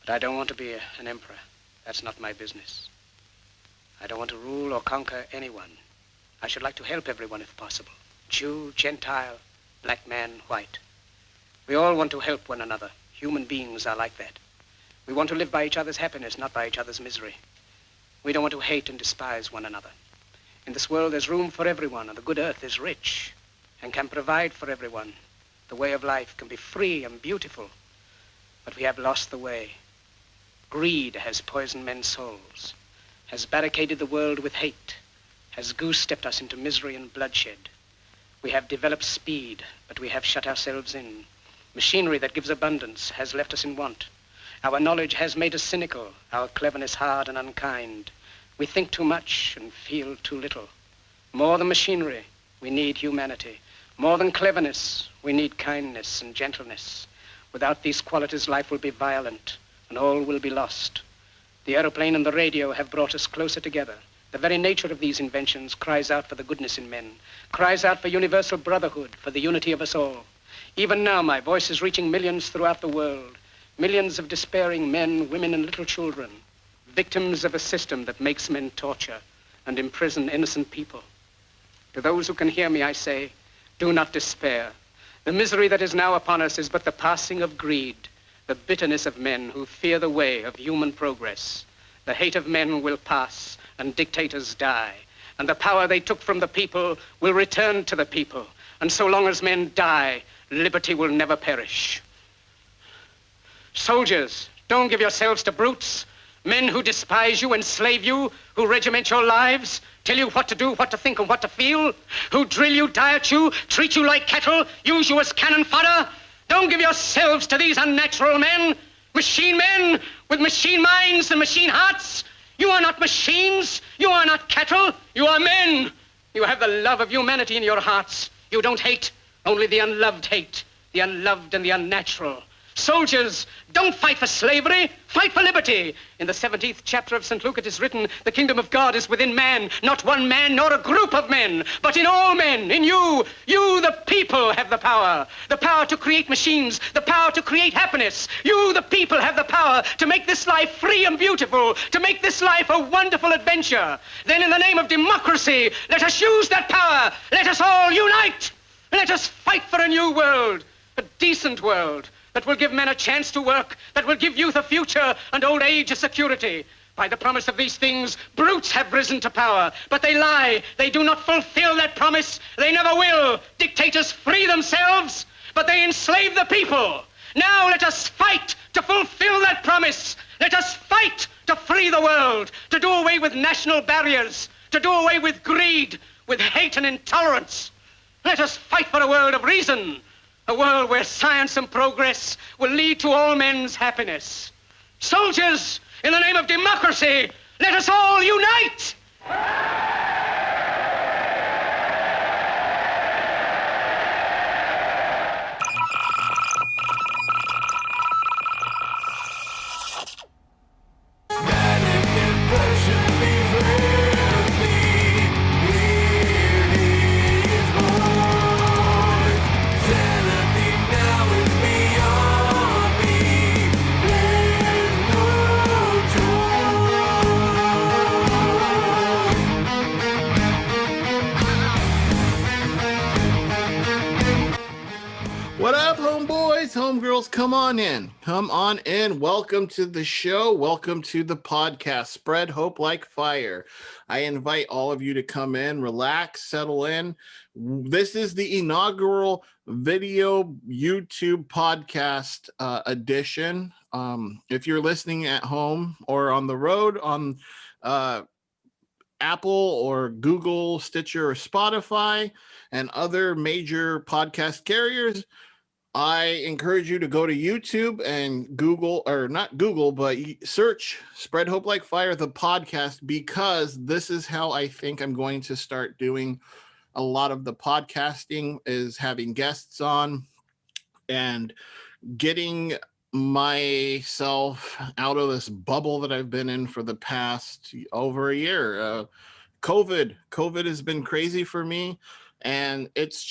But I don't want to be an emperor. That's not my business. I don't want to rule or conquer anyone. I should like to help everyone if possible. Jew, Gentile, black man, white. We all want to help one another. Human beings are like that. We want to live by each other's happiness, not by each other's misery. We don't want to hate and despise one another. In this world, there's room for everyone, and the good earth is rich and can provide for everyone. The way of life can be free and beautiful, but we have lost the way. Greed has poisoned men's souls, has barricaded the world with hate, has goose-stepped us into misery and bloodshed. We have developed speed, but we have shut ourselves in. Machinery that gives abundance has left us in want. Our knowledge has made us cynical, our cleverness hard and unkind. We think too much and feel too little. More than machinery, we need humanity. More than cleverness, we need kindness and gentleness. Without these qualities, life will be violent and all will be lost. The aeroplane and the radio have brought us closer together. The very nature of these inventions cries out for the goodness in men, cries out for universal brotherhood, for the unity of us all. Even now, my voice is reaching millions throughout the world. Millions of despairing men, women, and little children, victims of a system that makes men torture and imprison innocent people. To those who can hear me, I say, do not despair. The misery that is now upon us is but the passing of greed, the bitterness of men who fear the way of human progress. The hate of men will pass and dictators die, and the power they took from the people will return to the people. And so long as men die, liberty will never perish. Soldiers, don't give yourselves to brutes, men who despise you, enslave you, who regiment your lives, tell you what to do, what to think, and what to feel, who drill you, diet you, treat you like cattle, use you as cannon fodder. Don't give yourselves to these unnatural men with machine minds and machine hearts. You are not machines, you are not cattle, you are men. You have the love of humanity in your hearts. You don't hate, only the unloved hate, the unloved and the unnatural. Soldiers, don't fight for slavery, fight for liberty. In the 17th chapter of St. Luke it is written, the kingdom of God is within man, not one man nor a group of men, but in all men, in you. You, the people, have the power to create machines, the power to create happiness. You, the people, have the power to make this life free and beautiful, to make this life a wonderful adventure. Then in the name of democracy, let us use that power. Let us all unite. Let us fight for a new world, a decent world, that will give men a chance to work, that will give youth a future and old age a security. By the promise of these things, brutes have risen to power, but they lie. They do not fulfill that promise. They never will. Dictators free themselves, but they enslave the people. Now let us fight to fulfill that promise. Let us fight to free the world, to do away with national barriers, to do away with greed, with hate and intolerance. Let us fight for a world of reason, a world where science and progress will lead to all men's happiness. Soldiers, in the name of democracy, let us all unite! Homegirls, come on in. Welcome to the show. Welcome to the podcast, Spread Hope Like Fire. I invite all of you to come in, relax, settle in. This is the inaugural video YouTube podcast edition. If you're listening at home or on the road on Apple or Google, Stitcher, or Spotify, and other major podcast carriers, I encourage you to go to YouTube and Google, or not Google, but search Spread Hope Like Fire, the podcast, because this is how I think I'm going to start doing a lot of the podcasting, is having guests on and getting myself out of this bubble that I've been in for the past over a year. COVID has been crazy for me. And it's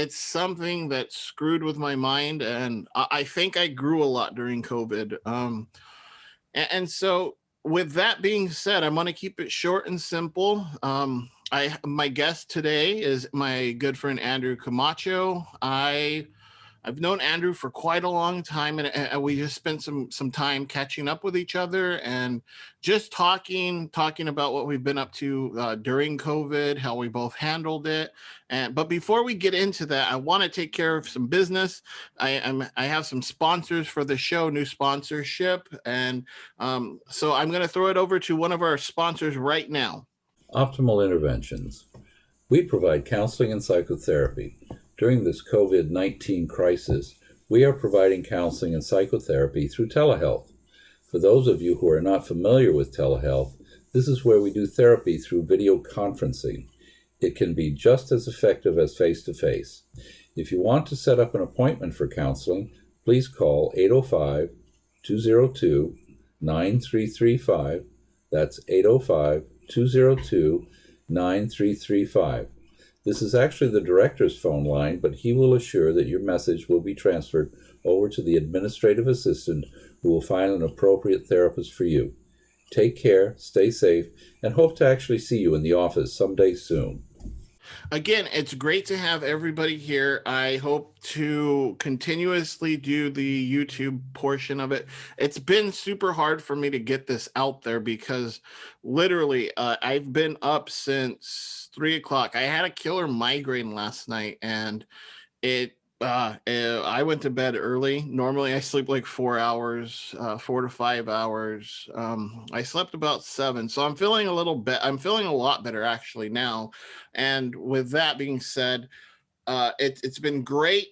something that screwed with my mind, and I think I grew a lot during COVID. And so, with that being said, I'm going to keep it short and simple. My guest today is my good friend Andrew Camacho. I've known Andrew for quite a long time, and we just spent some time catching up with each other and just talking about what we've been up to during COVID, how we both handled it. But before we get into that, I want to take care of some business. I have some sponsors for the show, new sponsorship, and so I'm going to throw it over to one of our sponsors right now. Optimal Interventions. We provide counseling and psychotherapy. During this COVID-19 crisis, we are providing counseling and psychotherapy through telehealth. For those of you who are not familiar with telehealth, this is where we do therapy through video conferencing. It can be just as effective as face-to-face. If you want to set up an appointment for counseling, please call 805-202-9335. That's 805-202-9335. This is actually the director's phone line, but he will assure that your message will be transferred over to the administrative assistant who will find an appropriate therapist for you. Take care, stay safe, and hope to actually see you in the office someday soon. Again, it's great to have everybody here. I hope to continuously do the YouTube portion of it. It's been super hard for me to get this out there because literally I've been up since 3 o'clock. I had a killer migraine last night, and I went to bed early. Normally I sleep like 4 hours, 4 to 5 hours. I slept about 7, so I'm feeling I'm feeling a lot better actually now. And with that being said, it's been great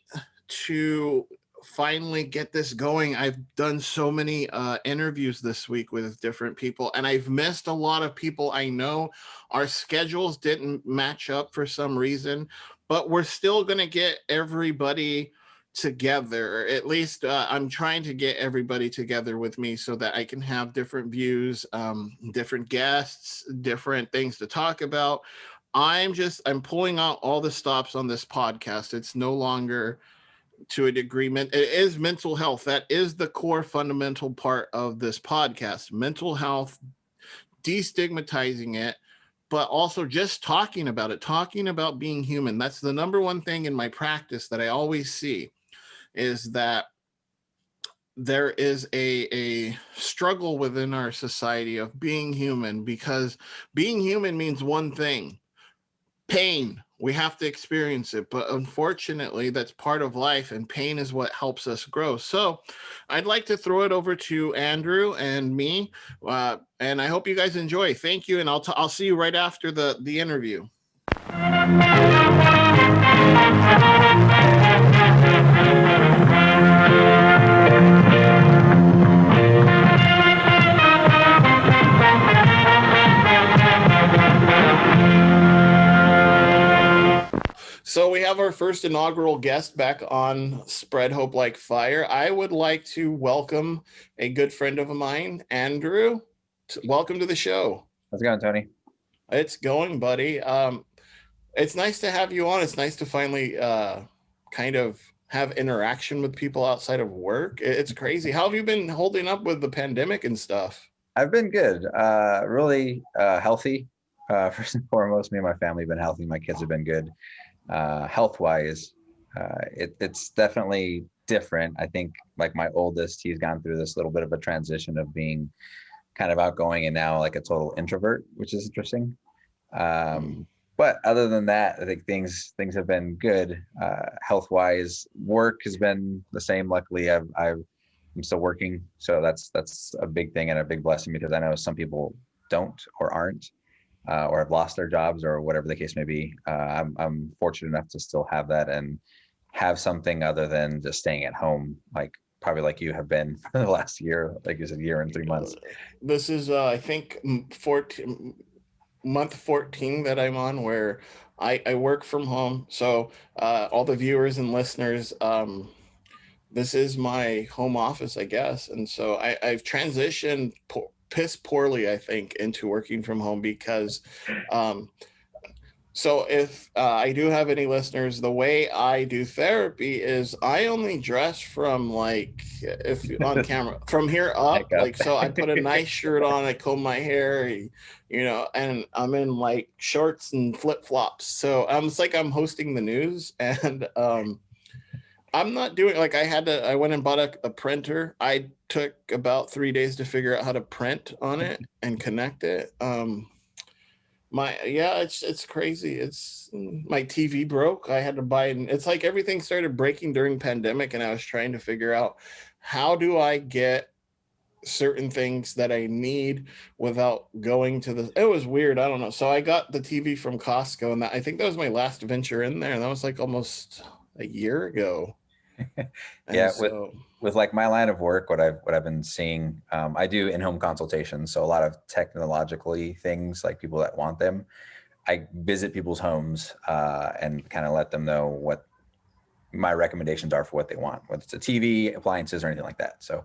to finally get this going. I've done so many interviews this week with different people, and I've missed a lot of people. I know our schedules didn't match up for some reason, but we're still going to get everybody together. At least I'm trying to get everybody together with me so that I can have different views, different guests, different things to talk about. I'm pulling out all the stops on this podcast. It's no longer to a degree. It is mental health. That is the core fundamental part of this podcast. Mental health, destigmatizing it, but also just talking about it, talking about being human. That's the number one thing in my practice that I always see, is that there is a struggle within our society of being human, because being human means one thing: pain. We have to experience it, but unfortunately that's part of life, and pain is what helps us grow. So I'd like to throw it over to Andrew and me, and I hope you guys enjoy. Thank you, and I'll see you right after the interview. So we have our first inaugural guest back on Spread Hope Like Fire. I would like to welcome a good friend of mine, Andrew. Welcome to the show. How's it going, Tony? It's going, buddy. It's nice to have you on. It's nice to finally kind of have interaction with people outside of work. It's crazy. How have you been holding up with the pandemic and stuff? I've been good. Really healthy. First and foremost, me and my family have been healthy. My kids have been good. Health-wise, it's definitely different. I think, like my oldest, he's gone through this little bit of a transition of being kind of outgoing and now like a total introvert, which is interesting. But other than that, I think things have been good. Health-wise, work has been the same. Luckily, I'm still working, so that's a big thing and a big blessing, because I know some people don't or aren't. Or have lost their jobs, or whatever the case may be. I'm fortunate enough to still have that and have something other than just staying at home, like probably like you have been for the last year, like you said, year and 3 months. This is I think month 14 that I'm on, where I work from home. So all the viewers and listeners, this is my home office, I guess. And so I've transitioned piss poorly, I think, into working from home, because So if I do have any listeners, the way I do therapy is I only dress from like, if on camera, from here up. Makeup. Like, so I put a nice shirt on, I comb my hair, and I'm in like shorts and flip flops. So it's like I'm hosting the news, and I'm not doing like I went and bought a printer. I took about 3 days to figure out how to print on it and connect it. It's crazy. It's my TV broke. I had to buy it. It's like everything started breaking during pandemic, and I was trying to figure out how do I get certain things that I need without going to the. It was weird. I don't know. So I got the TV from Costco, and I think that was my last venture in there, and that was like almost a year ago. Yeah, So with like my line of work, what I've been seeing, I do in-home consultations, so a lot of technologically things, like people that want them. I visit people's homes and kind of let them know what my recommendations are for what they want, whether it's a TV, appliances, or anything like that. So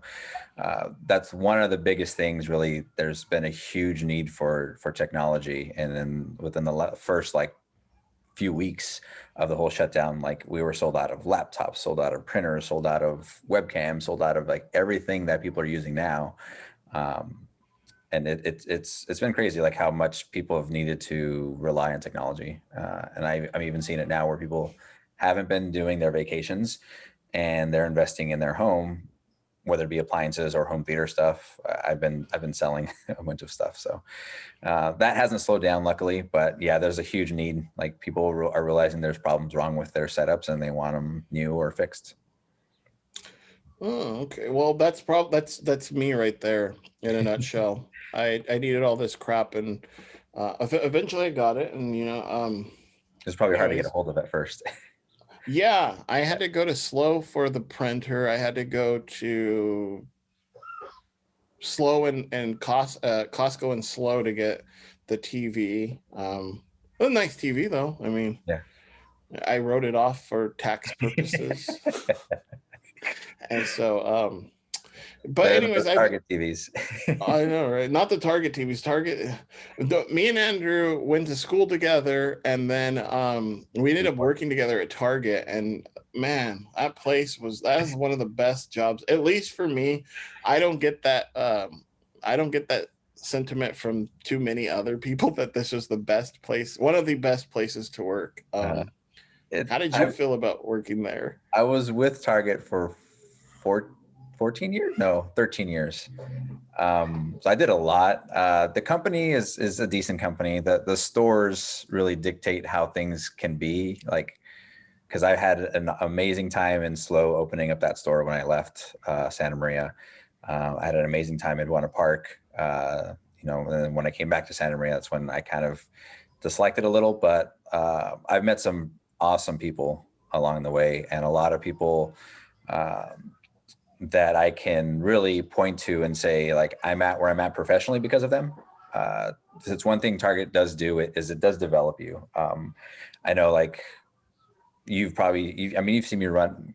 that's one of the biggest things. Really, there's been a huge need for technology, and then within the first like few weeks of the whole shutdown, like we were sold out of laptops, sold out of printers, sold out of webcams, sold out of like everything that people are using now. And it's been crazy, like how much people have needed to rely on technology. And I'm even seeing it now where people haven't been doing their vacations and they're investing in their home, whether it be appliances or home theater stuff. I've been selling a bunch of stuff. So that hasn't slowed down, luckily. But yeah, there's a huge need. Like people are realizing there's problems wrong with their setups and they want them new or fixed. oh, okay. Well, that's me right there in a nutshell. I needed all this crap, and eventually I got it, and It's probably hard to get a anyways. hold of at first. Yeah, I had to go to Slow for the printer. I had to go to Slow and Costco and Slow to get the TV. A nice TV though. I mean, Yeah. I wrote it off for tax purposes, and so but Better than anyways, those Target TVs. I know, right? Not the Target TVs. Me and Andrew went to school together, and then we ended up working together at Target. And man, that is one of the best jobs, at least for me. I don't get that. I don't get that sentiment from too many other people that this was the best place, one of the best places to work. How did you feel about working there? I was with Target for 14 years? No, 13 years. So I did a lot. The company is a decent company. The stores really dictate how things can be. Like, because I had an amazing time in Slow opening up that store when I left Santa Maria. I had an amazing time in Buena Park. And then when I came back to Santa Maria, that's when I kind of disliked it a little. But I've met some awesome people along the way, and a lot of people that I can really point to and say, like, I'm at where I'm at professionally because of them. It's one thing Target does do it does develop you. I know, like, you've seen me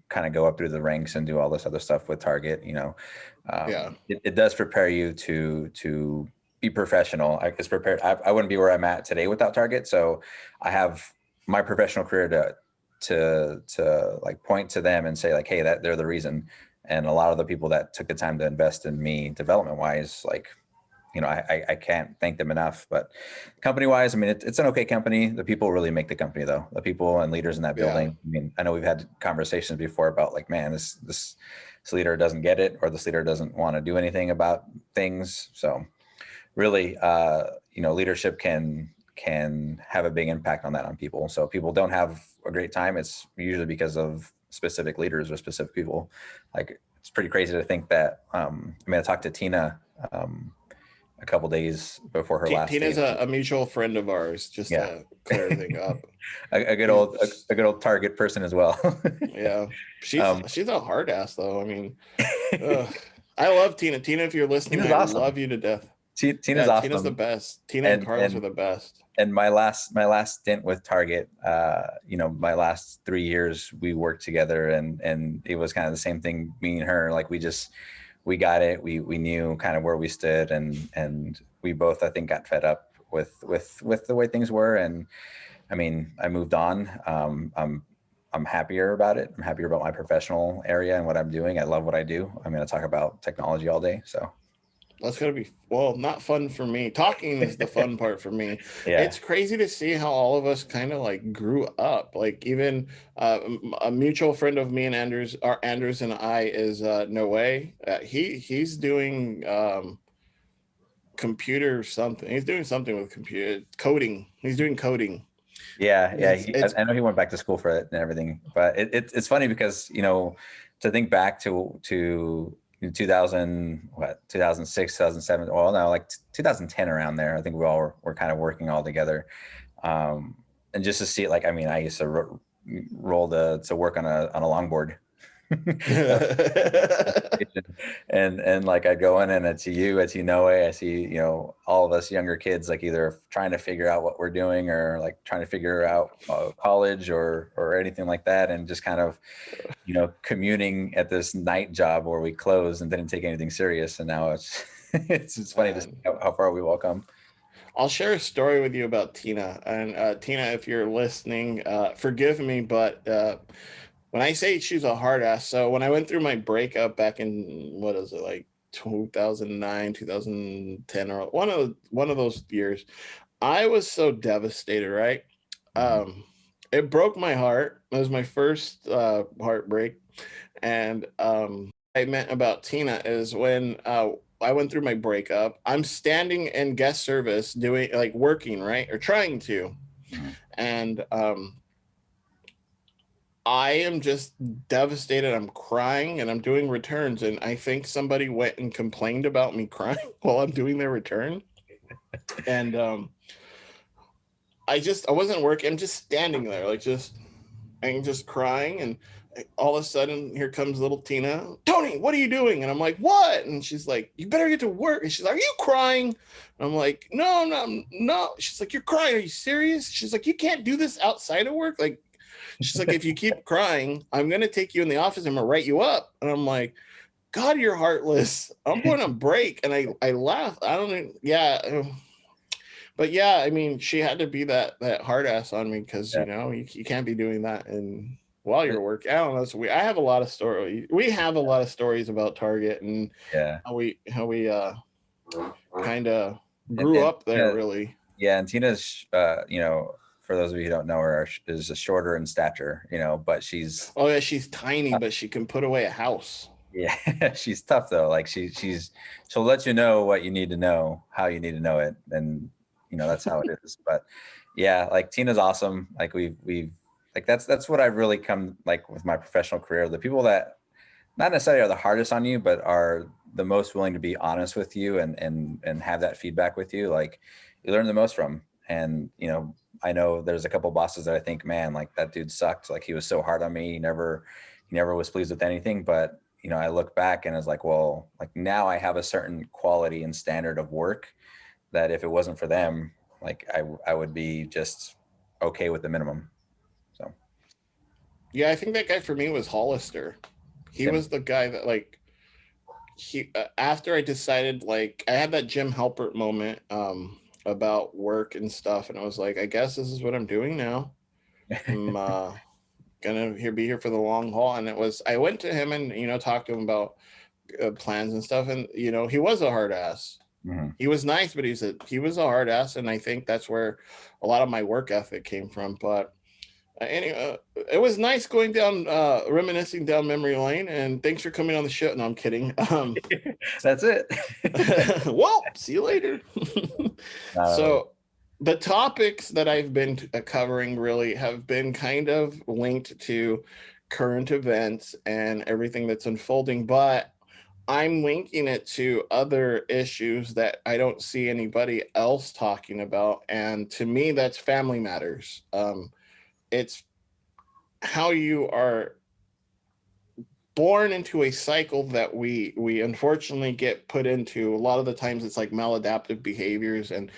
kind of go up through the ranks and do all this other stuff with Target. Yeah. It does prepare you to be professional. It's prepared. I wouldn't be where I'm at today without Target. So I have my professional career to like point to them and say, like, hey, that they're the reason. And a lot of the people that took the time to invest in me development wise, like, I can't thank them enough. But company wise, I mean, it's an okay company. The people really make the company, though. The people and leaders in that building. Yeah. I mean, I know we've had conversations before about, like, man, this leader doesn't get it, or this leader doesn't want to do anything about things. So really, leadership can have a big impact on people. So if people don't have a great time, it's usually because of specific leaders or specific people. Like, it's pretty crazy to think that. I talked to Tina a couple days before her last. Tina's a mutual friend of ours, just to clear everything up. a good old Target person as well. Yeah, she's a hard ass though. I mean, I love Tina. Tina, if you're listening, Tina's I awesome. love you to death. Tina's awesome. Tina's the best. Tina and Carlos are the best. And my last stint with Target, my last 3 years we worked together, and it was kind of the same thing, me and her. Like, we got it. We knew kind of where we stood, and we both, I think, got fed up with the way things were. And I mean, I moved on. I'm happier about it. I'm happier about my professional area and what I'm doing. I love what I do. I'm going to talk about technology all day. So That's gonna be, well, not fun for me. Talking is the fun part for me. yeah, It's crazy to see how all of us kind of like grew up. Like even a mutual friend of me and Andrews and I is Noe. He's doing computer something. He's doing something with computer coding. He's doing coding. yeah. It's I know he went back to school for it and everything, but it's funny because, you know, to think back to 2000, what, 2006, 2007, well, no, like 2010 around there. I think we all were kind of working all together. And just to see it, like, I mean, I used to roll to work on a longboard. and like I go in and I see you, I see Noe, I see, you know, all of us younger kids, like either trying to figure out what we're doing or like trying to figure out college or anything like that, and just kind of, you know, communing at this night job where we closed and didn't take anything serious, and now it's it's funny to see how far we've all come. I'll share a story with you about Tina. And Tina, if you're listening, forgive me, but when I say she's a hard ass, so when I went through my breakup back in, what is it, like 2009, 2010, or one of those years, I was so devastated, right? It broke my heart. It was my first heartbreak. And I meant about Tina is when I went through my breakup, I'm standing in guest service doing, like, working, right? Or trying to. And I am just devastated. I'm crying and I'm doing returns. And I think somebody went and complained about me crying while I'm doing their return. And I wasn't working. I'm just standing there, like, I'm just crying. And all of a sudden, here comes little Tina. Tony, what are you doing? And I'm like, what? And she's like, you better get to work. And she's like, are you crying? And I'm like, no. She's like, you're crying. Are you serious? She's like, you can't do this outside of work. Like, she's like, if you keep crying, I'm going to take you in the office. I'm going to write you up. And I'm like, God, you're heartless. I'm going on break. And I laughed. I don't know. Yeah. But yeah, I mean, she had to be that hard ass on me because, you know, you can't be doing that. And while you're working, I don't know. So I have a lot of stories. We have a lot of stories about Target and how we kind of grew up there, really. Yeah. And Tina's, you know, for those of you who don't know her, is a shorter in stature, you know, but she's tiny, but she can put away a house. Yeah, she's tough though. Like she'll let you know what you need to know, how you need to know it, and you know that's how it is. But yeah, like Tina's awesome. Like we've like that's what I've really come like with my professional career. The people that not necessarily are the hardest on you, but are the most willing to be honest with you and have that feedback with you. Like you learn the most from. And you know, I know there's a couple bosses that I think, man, like that dude sucked. Like he was so hard on me. He never was pleased with anything. But you know, I look back and it's like, well, like now I have a certain quality and standard of work that if it wasn't for them, like I would be just okay with the minimum. So. Yeah, I think that guy for me was Hollister. He was the guy that like after I decided, like I had that Jim Halpert moment about work and stuff, and I was like, I guess this is what I'm doing now. I'm gonna be here for the long haul. And I went to him and, you know, talked to him about plans and stuff, and you know, he was a hard ass. Mm-hmm. He was nice, but he was a hard ass, and I think that's where a lot of my work ethic came from. But anyway, it was nice going down, reminiscing down memory lane. And thanks for coming on the show. No, I'm kidding. That's it. Well, see you later. So the topics that I've been covering really have been kind of linked to current events and everything that's unfolding, but I'm linking it to other issues that I don't see anybody else talking about. And to me, that's family matters. It's how you are born into a cycle that we unfortunately get put into. A lot of the times it's like maladaptive behaviors. And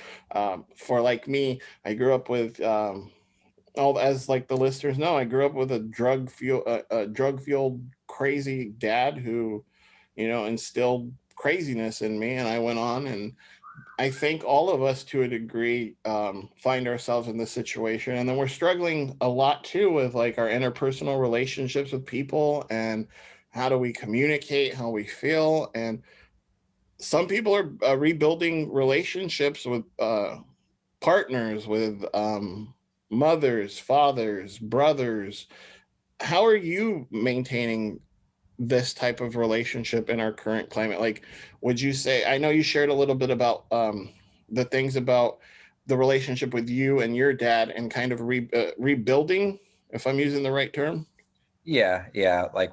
for like me, I grew up with as like the listeners know, I grew up with a drug fueled crazy dad who, you know, instilled craziness in me. And I went on and I think all of us to a degree find ourselves in this situation. And then we're struggling a lot too with like our interpersonal relationships with people and how do we communicate, how we feel. And some people are rebuilding relationships with partners, with mothers, fathers, brothers. How are you maintaining this type of relationship in our current climate? Like, would you say, I know you shared a little bit about the things about the relationship with you and your dad and kind of rebuilding, if I'm using the right term? Yeah. Like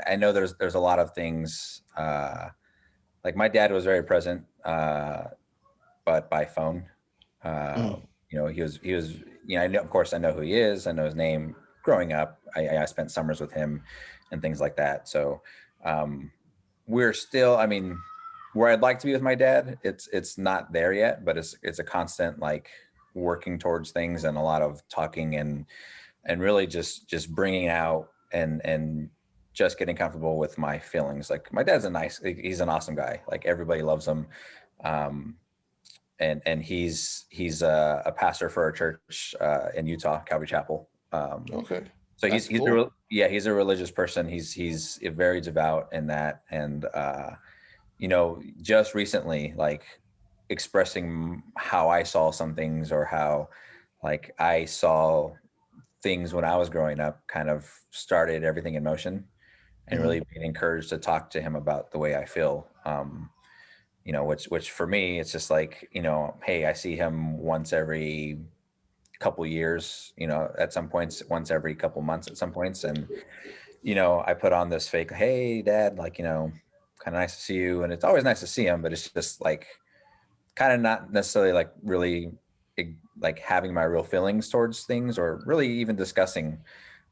I know there's a lot of things. Like my dad was very present, but by phone. Mm. I know, of course, I know who he is. I know his name. Growing up, I spent summers with him and things like that. So we're still, I mean, where I'd like to be with my dad, it's not there yet, but it's a constant like working towards things and a lot of talking and really just bringing out and just getting comfortable with my feelings. Like my dad's he's an awesome guy. Like everybody loves him. Um, and he's a pastor for a church in Utah, Calvary Chapel. Okay. So That's cool. he's a religious person. He's very devout in that. And just recently, like expressing how I saw some things or how like I saw things when I was growing up kind of started everything in motion and Mhm. really being encouraged to talk to him about the way I feel. Which for me, it's just like, hey, I see him once every couple years, at some points, once every couple months at some points. And, I put on this fake, hey, dad, like, kind of nice to see you. And it's always nice to see him, but it's just like kind of not necessarily like really like having my real feelings towards things or really even discussing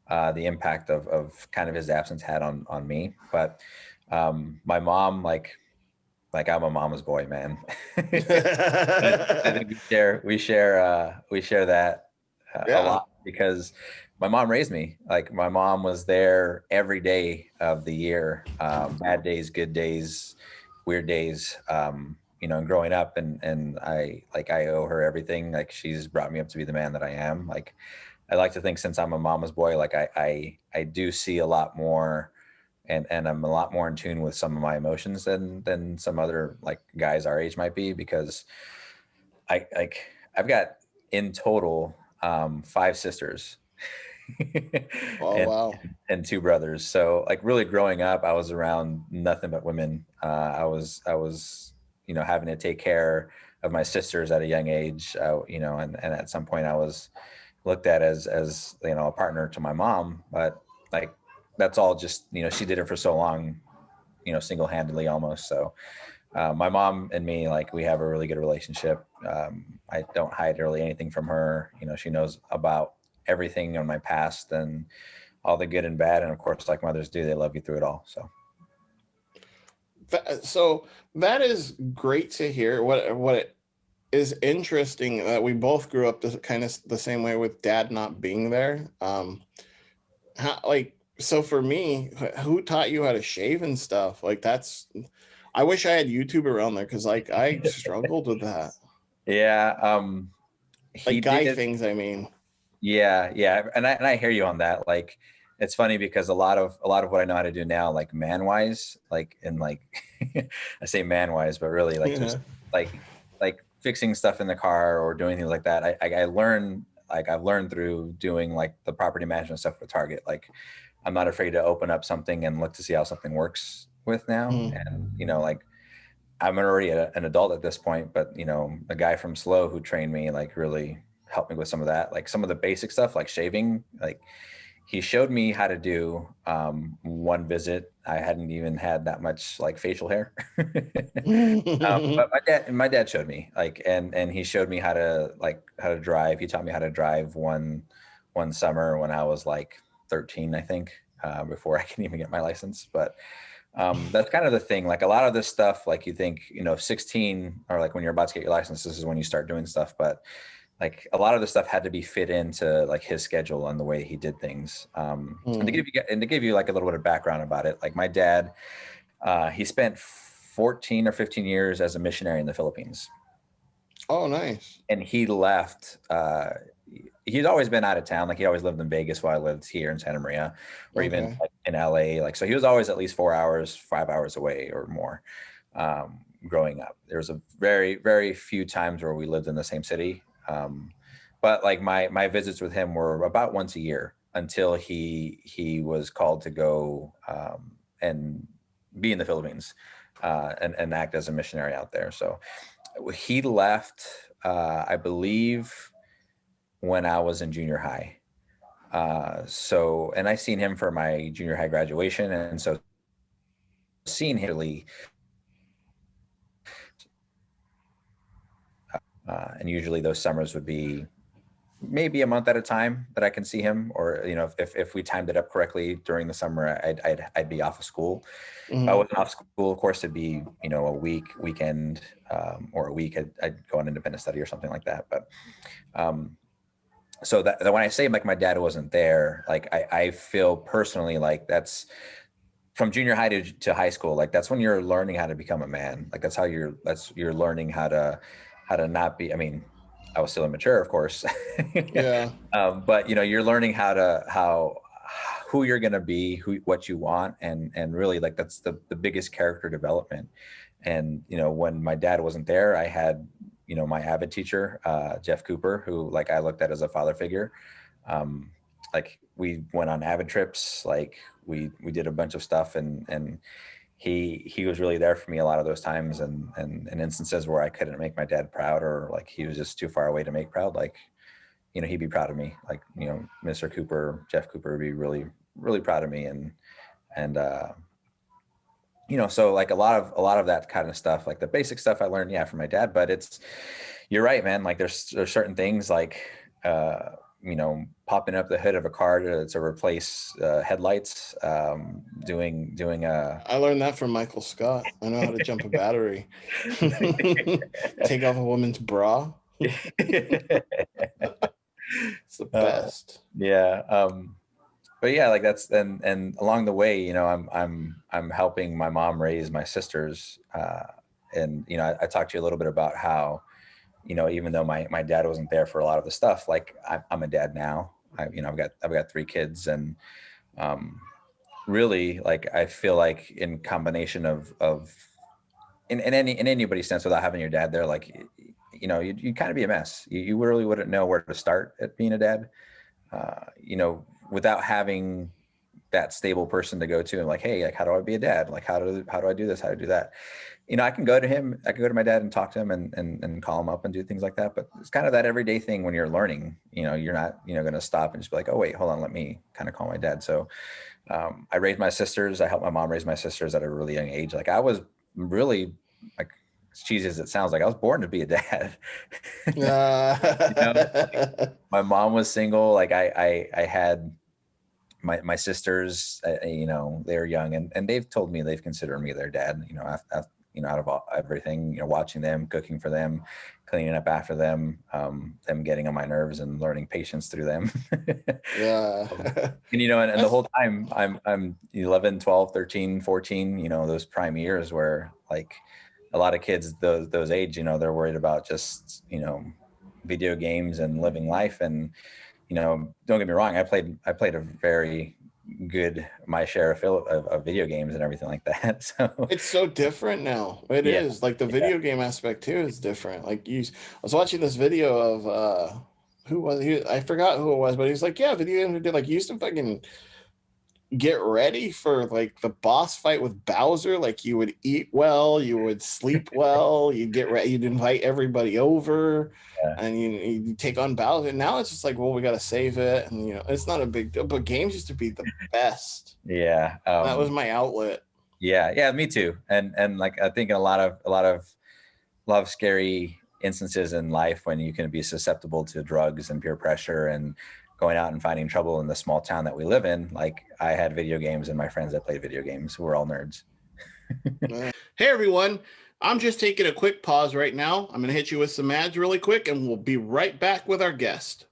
the impact of kind of his absence had on me. But my mom, like I'm a mama's boy, man. I think we share that a Yeah. lot because my mom raised me. Like my mom was there every day of the year, bad days, good days, weird days. And growing up, and I owe her everything. Like she's brought me up to be the man that I am. Like I like to think since I'm a mama's boy, like I do see a lot more and I'm a lot more in tune with some of my emotions than some other like guys our age might be because I've got in total 5 sisters Oh, and wow. and 2 brothers. So like really growing up, I was around nothing but women. I was having to take care of my sisters at a young age. And at some point I was looked at as a partner to my mom, but like that's all just she did it for so long, single-handedly almost. So my mom and me, like we have a really good relationship. I don't hide really anything from her. She knows about everything in my past and all the good and bad, and of course like mothers do, they love you through it all. So So that is great to hear. What is interesting that we both grew up kind of the same way with dad not being there. So for me, who taught you how to shave and stuff? Like I wish I had YouTube around there because like I struggled with that. yeah, he Like guy did. things, I mean. Yeah, and I hear you on that. Like, it's funny because a lot of what I know how to do now, like man wise, like in like I say man wise, but really like Yeah. just like like fixing stuff in the car or doing things like that. I learn like I've learned through doing like the property management stuff with Target. Like, I'm not afraid to open up something and look to see how something works with now, Mm. and like I'm already an adult at this point, but the guy from Slow who trained me like really helped me with some of that, like some of the basic stuff, like shaving. Like he showed me how to do one visit. I hadn't even had that much like facial hair, but my dad showed me like, and he showed me how to drive. He taught me how to drive one summer when I was like 13, I think, before I can even get my license. But that's kind of the thing. Like a lot of this stuff, like you think, 16 or like when you're about to get your license, this is when you start doing stuff. But like a lot of the stuff had to be fit into like his schedule and the way he did things. And Mm. to give you like a little bit of background about it, like my dad, he spent 14 or 15 years as a missionary in the Philippines. Oh, nice. And he left. He's always been out of town. Like he always lived in Vegas while I lived here in Santa Maria, or even like in LA. Like, so he was always at least 4 hours, 5 hours away or more. Growing up, there was a very, very few times where we lived in the same city. But like my visits with him were about once a year until he was called to go and be in the Philippines and act as a missionary out there. So he left, I believe, when I was in junior high. And I seen him for my junior high graduation. And so seeing him and usually those summers would be maybe a month at a time that I can see him, or, you know, if we timed it up correctly during the summer, I'd be off of school. If I wasn't off school, of course, it'd be, you know, a weekend, or a week, I'd go on independent study or something like that. But, so that when I say like my dad wasn't there, like I feel personally like that's from junior high to high school. Like that's when you're learning how to become a man. Like that's how you're learning how to not be, I mean, I was still immature, of course. Yeah. But you know, you're learning who you're going to be, what you want. And really like, that's the biggest character development. And, you know, when my dad wasn't there, I had, you know, my Avid teacher, Jeff Cooper, who like I looked at as a father figure. Like we went on Avid trips, like we did a bunch of stuff, and he was really there for me a lot of those times, and instances where I couldn't make my dad proud, or like he was just too far away to make proud. Like, you know, he'd be proud of me. Like, you know, Mr. Cooper, Jeff Cooper would be really, really proud of me. And you know, so like a lot of that kind of stuff, like the basic stuff I learned, from my dad. But you're right, man. Like there's certain things like, you know, popping up the hood of a car to replace headlights, doing I learned that from Michael Scott. I know how to jump a battery. Take off a woman's bra. It's the best. But yeah, like that's, and along the way, you know, I'm helping my mom raise my sisters. And, you know, I talked to you a little bit about how, you know, even though my dad wasn't there for a lot of the stuff, like I'm a dad now. You know, I've got 3 kids, and really, like I feel like in combination of in anybody's sense, without having your dad there, like, you know, you kind of be a mess. You really wouldn't know where to start at being a dad. You know, without having that stable person to go to and like, hey, like, how do I be a dad? Like, how do I do this? How to do that? You know, I can go to my dad and talk to him and call him up and do things like that. But it's kind of that everyday thing when you're learning, you know, you're not, you know, going to stop and just be like, oh, wait, hold on, let me kind of call my dad. So I raised my sisters. I helped my mom raise my sisters at a really young age. Like I was really, like, as cheesy as it sounds, like I was born to be a dad. You know, my mom was single. Like I had my sisters, you know, they were young, and they've told me they've considered me their dad, you know, out of everything, you know, watching them, cooking for them, cleaning up after them, them getting on my nerves and learning patience through them. And, you know, and the whole time I'm 11, 12, 13, 14, you know, those prime years where like a lot of kids, those age, you know, they're worried about just, you know, video games and living life. And, you know, don't get me wrong, I played a very good my share of video games and everything like that. So it's so different now. It is like the video game aspect too is different. Like I was watching this video of who was he? I forgot who it was, but he's like, yeah, video games did, like, you used to fucking get ready for like the boss fight with Bowser. Like you would eat well, you would sleep well, you'd get ready, you'd invite everybody over, and you take on Bowser. And now it's just like, well, we got to save it, and you know, it's not a big deal. But games used to be the best. That was my outlet. Me too. And like I think a lot of scary instances in life when you can be susceptible to drugs and peer pressure and going out and finding trouble in the small town that we live in. Like I had video games and my friends that played video games who were all nerds. Hey everyone, I'm just taking a quick pause right now. I'm going to hit you with some ads really quick, and we'll be right back with our guest.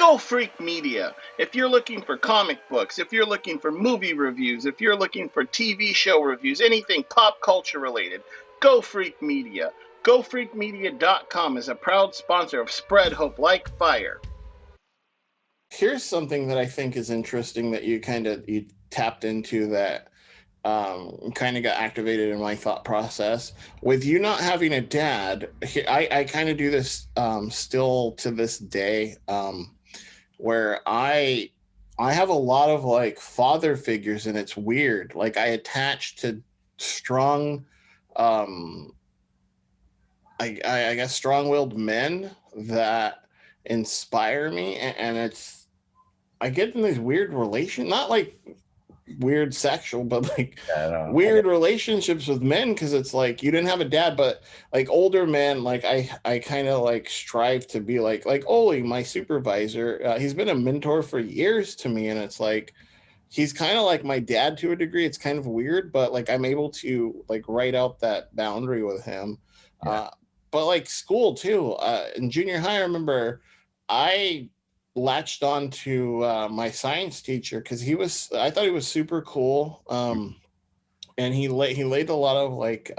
Go Freak Media. If you're looking for comic books, if you're looking for movie reviews, if you're looking for TV show reviews, anything pop culture related, Go Freak Media. GoFreakMedia.com is a proud sponsor of Spread Hope Like Fire. Here's something that I think is interesting that you tapped into that kind of got activated in my thought process. With you not having a dad, I kind of do this still to this day, where I have a lot of like father figures, and it's weird. Like I attach to strong, I guess strong-willed men that inspire me, and it's I get in these weird not like weird sexual, but like weird relationships with men, because it's like you didn't have a dad, but like older men, like I kind of like strive to be like Oli, my supervisor. He's been a mentor for years to me, and it's like he's kind of like my dad to a degree. It's kind of weird, but like I'm able to like write out that boundary with him. Yeah. But like school too, in junior high, I remember I latched on to my science teacher because I thought he was super cool. And he laid a lot of like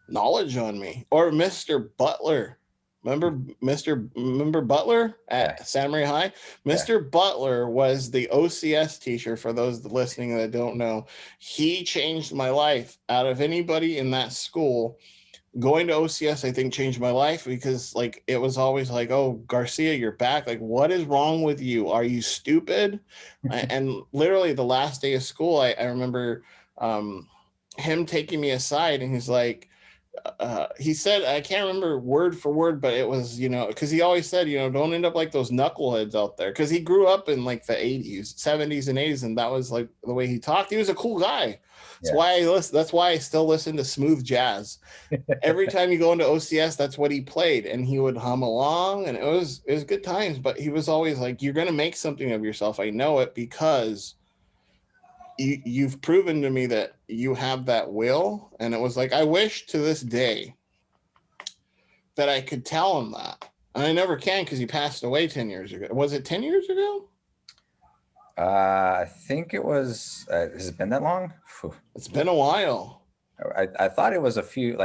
knowledge on me. Or Mr. Butler. Remember Butler at Santa Maria High? Mr. Butler was the OCS teacher, for those listening that don't know. He changed my life. Out of anybody in that school, going to OCS, I think, changed my life, because like it was always like, oh, Garcia, you're back. Like, what is wrong with you? Are you stupid? And literally the last day of school, I remember him taking me aside, and he's like, he said, I can't remember word for word, but it was, because he always said, don't end up like those knuckleheads out there. Because he grew up in like the 80s, 70s, and 80s, and that was like the way he talked. He was a cool guy. That's why I still listen to smooth jazz. Every time you go into OCS, that's what he played, and he would hum along, and it was good times. But he was always like, you're going to make something of yourself. I know it, because you've proven to me that you have that will. And it was like, I wish to this day that I could tell him that. And I never can, because he passed away 10 years ago. Was it 10 years ago? I think it was, has it been that long? It's been a while. I thought it was a few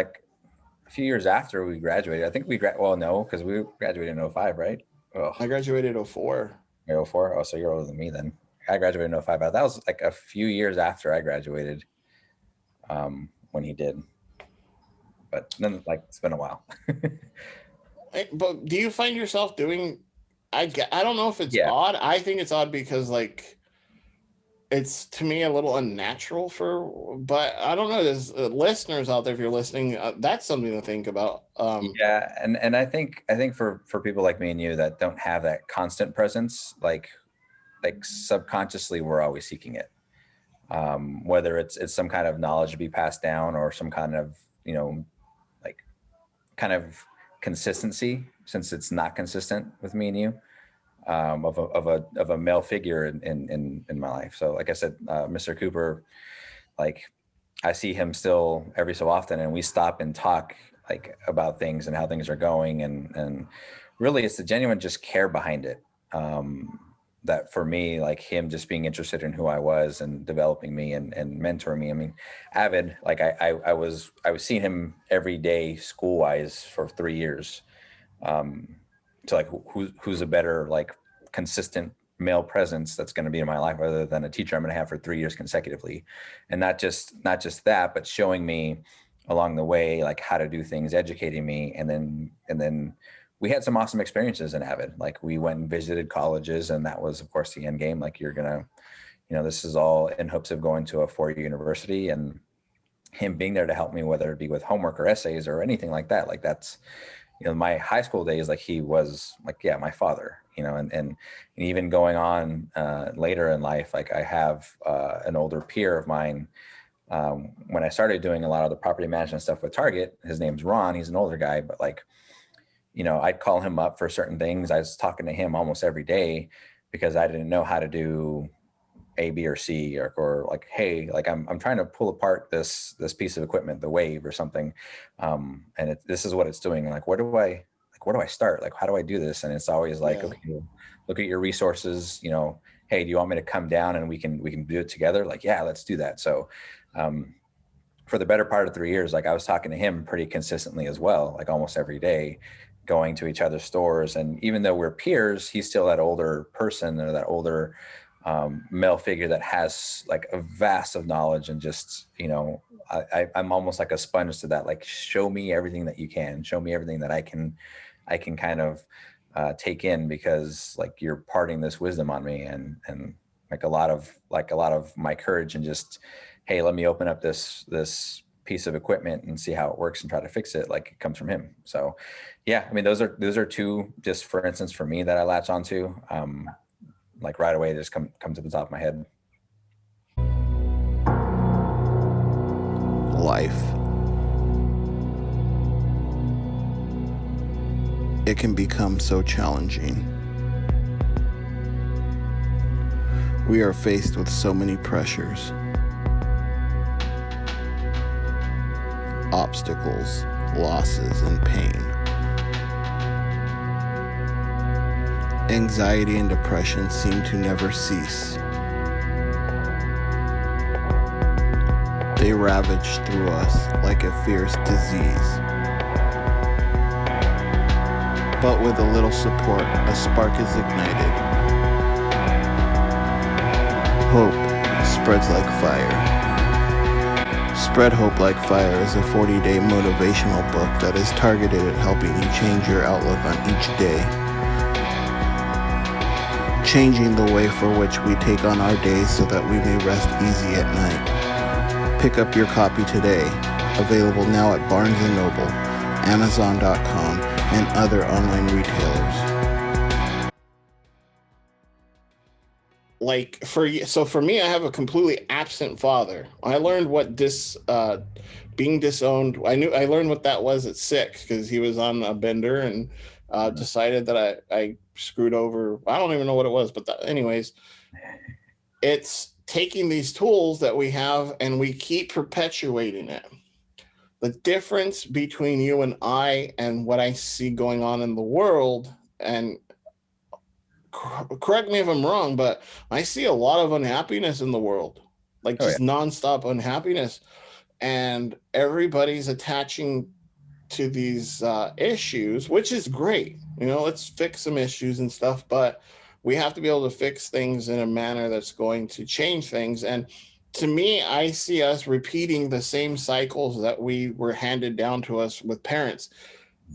years after we graduated. I think no, because we graduated in 05, right? Oh. I graduated in 04. 04? Oh, so you're older than me then. I graduated in 05, but that was like a few years after I graduated, when he did. But then, like, it's been a while. But do you find yourself doing, I don't know if it's odd. I think it's odd because, like, it's to me a little unnatural but I don't know. There's listeners out there, if you're listening, that's something to think about. And I think for people like me and you that don't have that constant presence, like subconsciously we're always seeking it, whether it's some kind of knowledge to be passed down, or some kind of like kind of consistency, since it's not consistent with me and you, of a male figure in my life. So like I said, Mr. Cooper, like I see him still every so often, and we stop and talk like about things and how things are going, and really it's the genuine just care behind it. That for me, like him just being interested in who I was and developing me and mentoring me. I mean, Avid, like I was seeing him every day school wise for 3 years. So like who's a better like consistent male presence that's going to be in my life other than a teacher I'm going to have for 3 years consecutively. And not just that, but showing me along the way, like how to do things, educating me. And then we had some awesome experiences in Avid. Like we went and visited colleges, and that was of course the end game. Like you're going to, this is all in hopes of going to a 4-year university, and him being there to help me, whether it be with homework or essays or anything like that. Like that's, my high school days, like he was like, my father, and even going on later in life, like I have an older peer of mine. When I started doing a lot of the property management stuff with Target, his name's Ron. He's an older guy, but like, I'd call him up for certain things. I was talking to him almost every day because I didn't know how to do A, B, or C, or like, hey, like I'm trying to pull apart this piece of equipment, the wave or something. And this is what it's doing. Like, where do I start? Like, how do I do this? And it's always like, okay, look at your resources, hey, do you want me to come down and we can do it together? Like, yeah, let's do that. So, for the better part of 3 years, like I was talking to him pretty consistently as well, like almost every day, going to each other's stores. And even though we're peers, he's still that older person or that older male figure that has like a vast of knowledge, and just, I'm almost like a sponge to that. Like, show me everything that you can, show me everything that I can kind of take in, because like you're parting this wisdom on me, and like a lot of my courage, and just, hey, let me open up this piece of equipment and see how it works and try to fix it. Like, it comes from him. So yeah, I mean, those are two, just for instance, for me, that I latch onto. Like right away, just come to the top of my head. Life. It can become so challenging. We are faced with so many pressures, obstacles, losses, and pain. Anxiety and depression seem to never cease. They ravage through us like a fierce disease. But with a little support, a spark is ignited. Hope spreads like fire. Spread Hope Like Fire is a 40-day motivational book that is targeted at helping you change your outlook on each day. Changing the way for which we take on our days so that we may rest easy at night. Pick up your copy today. Available now at Barnes & Noble, Amazon.com, and other online retailers. Like, for me, I have a completely absent father. I learned what being disowned. I learned what that was at 6, because he was on a bender and decided that I screwed over. I don't even know what it was, but anyways, it's taking these tools that we have and we keep perpetuating it. The difference between you and I and what I see going on in the world, and correct me if I'm wrong, but I see a lot of unhappiness in the world, like nonstop unhappiness, and everybody's attaching to these issues, which is great. Let's fix some issues and stuff, but we have to be able to fix things in a manner that's going to change things. And to me, I see us repeating the same cycles that we were handed down to us with parents,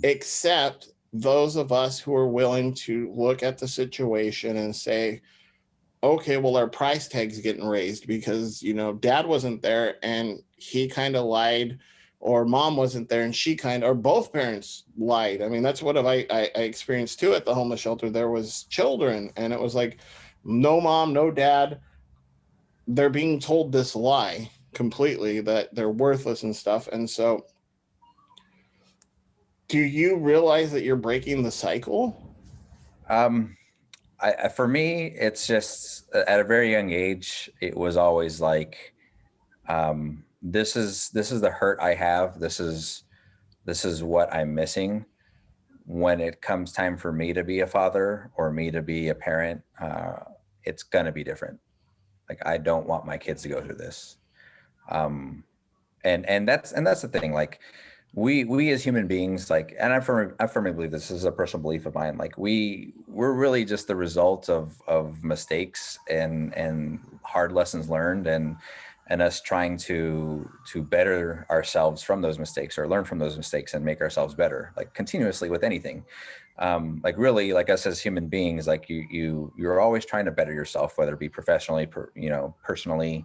except those of us who are willing to look at the situation and say, okay, well, our price tag's getting raised because, dad wasn't there and he kind of lied, or mom wasn't there and she or both parents lied. I mean, that's what I experienced too at the homeless shelter. There was children and it was like, no mom, no dad. They're being told this lie completely, that they're worthless and stuff. And so, do you realize that you're breaking the cycle? For me, it's just at a very young age, it was always like, this is the hurt I have. This is what I'm missing. When it comes time for me to be a father or me to be a parent, it's going to be different. Like, I don't want my kids to go through this. And that's the thing. Like, we as human beings, like, and I firmly believe this is a personal belief of mine. Like, we're really just the result of mistakes and hard lessons learned, and us trying to better ourselves from those mistakes, or learn from those mistakes and make ourselves better, like continuously with anything. Like, really, like, us as human beings, like you're always trying to better yourself, whether it be professionally, personally,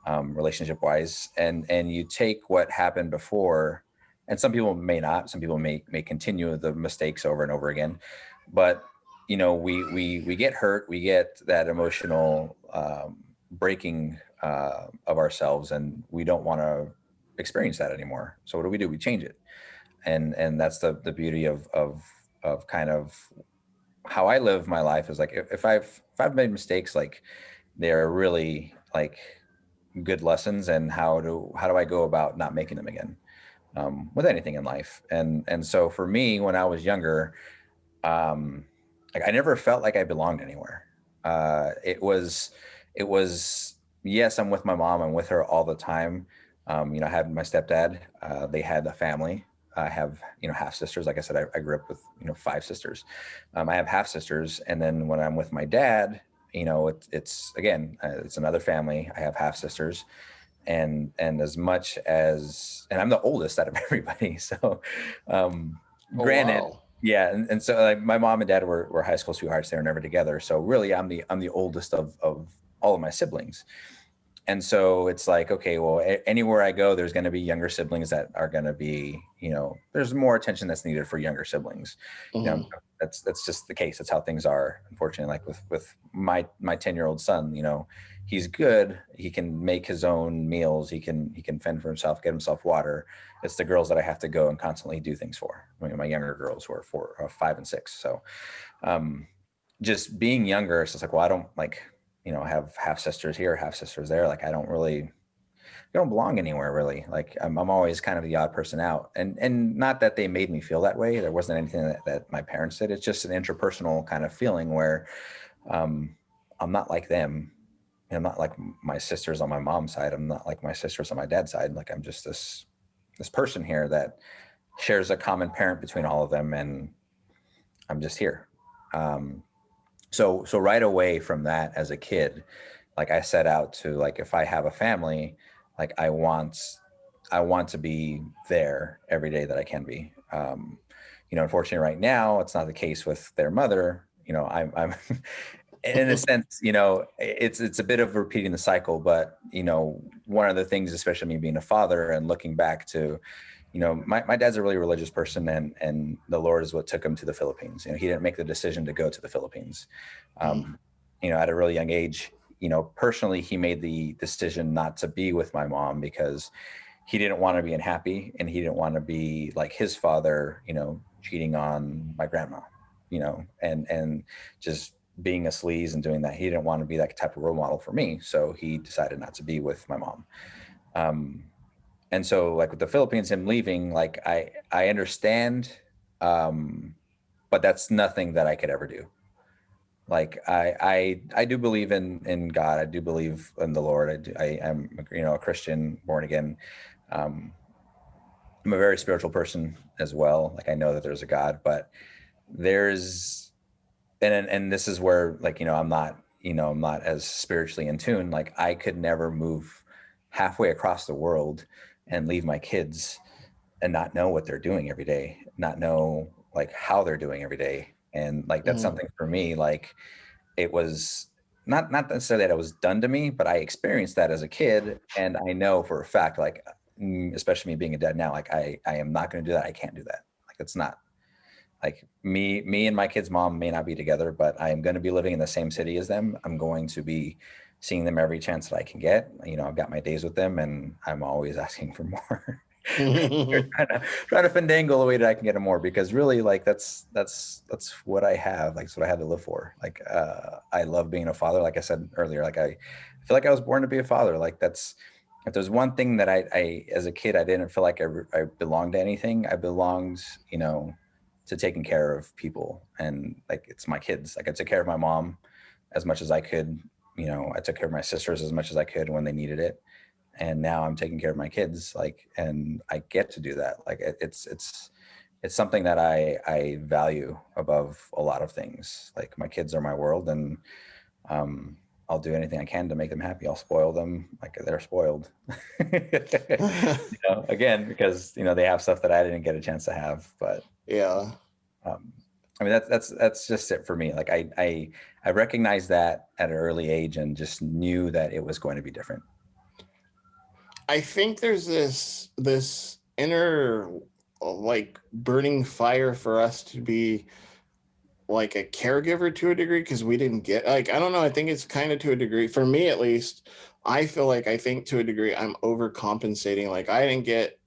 relationship wise, and you take what happened before, and some people may not, some people may continue the mistakes over and over again, but we get hurt, we get that emotional breaking of ourselves, and we don't want to experience that anymore. So what do? We change it. And that's the beauty of kind of how I live my life, is like, if I've made mistakes, like, they're really like good lessons, and how do I go about not making them again? with anything in life. And so for me, when I was younger, like I never felt like I belonged anywhere. It was, yes, I'm with my mom. I'm with her all the time. I had my stepdad. They had a family. I have, half sisters. Like I said, I grew up with, 5 sisters. I have half sisters. And then when I'm with my dad, it's again, it's another family. I have half sisters. And as much as, and I'm the oldest out of everybody. So, granted, wow. yeah. And so like my mom and dad were high school sweethearts. They were never together. So really I'm the oldest of all of my siblings. And so it's like, okay, well, anywhere I go, there's going to be younger siblings that are going to be, there's more attention that's needed for younger siblings. Mhm. That's just the case. That's how things are, unfortunately. Like with my 10-year-old son, he's good. He can make his own meals. He can fend for himself, get himself water. It's the girls that I have to go and constantly do things for. My younger girls who are 5 and 6. So, just being younger, it's just like, well, I don't like, have half sisters here, half sisters there. Like, I don't belong anywhere really. Like I'm always kind of the odd person out, and not that they made me feel that way. There wasn't anything that my parents did. It's just an interpersonal kind of feeling where, I'm not like them. I'm not like my sisters on my mom's side. I'm not like my sisters on my dad's side. Like I'm just this person here that shares a common parent between all of them. And I'm just here. So right away from that as a kid, like I set out to, like, if I have a family, like I want to be there every day that I can be. Unfortunately right now it's not the case with their mother. I'm in a sense, it's a bit of repeating the cycle, but one of the things, especially me being a father and looking back to, my dad's a really religious person, and the Lord is what took him to the Philippines. He didn't make the decision to go to the Philippines. At a really young age, personally, he made the decision not to be with my mom because he didn't want to be unhappy, and he didn't want to be like his father, cheating on my grandma, and just being a sleaze and doing that. He didn't want to be that type of role model for me. So he decided not to be with my mom. And so like with the Philippines, him leaving, like I understand, but that's nothing that I could ever do. Like I do believe in God. I do believe in the Lord. I am, a Christian, born again. I'm a very spiritual person as well. Like I know that there's a God, but there's, and this is where, like, I'm not as spiritually in tune. Like I could never move halfway across the world and leave my kids and not know what they're doing every day, not know like how they're doing every day. And like, that's something for me, like it was not necessarily that it was done to me, but I experienced that as a kid. And I know for a fact, like, especially me being a dad now, like I am not going to do that. I can't do that. Like, it's not like me and my kid's mom may not be together, but I am going to be living in the same city as them. I'm going to be seeing them every chance that I can get. I've got my days with them, and I'm always asking for more. trying to finagle a way that I can get more, because really, like, that's what I have. Like, it's what I had to live for. Like, I love being a father. Like I said earlier, like I feel like I was born to be a father. Like that's, if there's one thing that I as a kid, I didn't feel like I belonged to anything. I belonged, to taking care of people. And like, it's my kids. Like I took care of my mom as much as I could. I took care of my sisters as much as I could when they needed it. And now I'm taking care of my kids, like, and I get to do that. Like it's something that I value above a lot of things. Like my kids are my world, and I'll do anything I can to make them happy. I'll spoil them like they're spoiled. Again, because they have stuff that I didn't get a chance to have. But Yeah. I mean, that's just it for me. Like I recognized that at an early age and just knew that it was going to be different. I think there's this inner, like, burning fire for us to be like a caregiver to a degree, because we didn't get, like, I don't know, I think it's kind of, to a degree, for me at least, I feel like, I think to a degree I'm overcompensating. Like I didn't get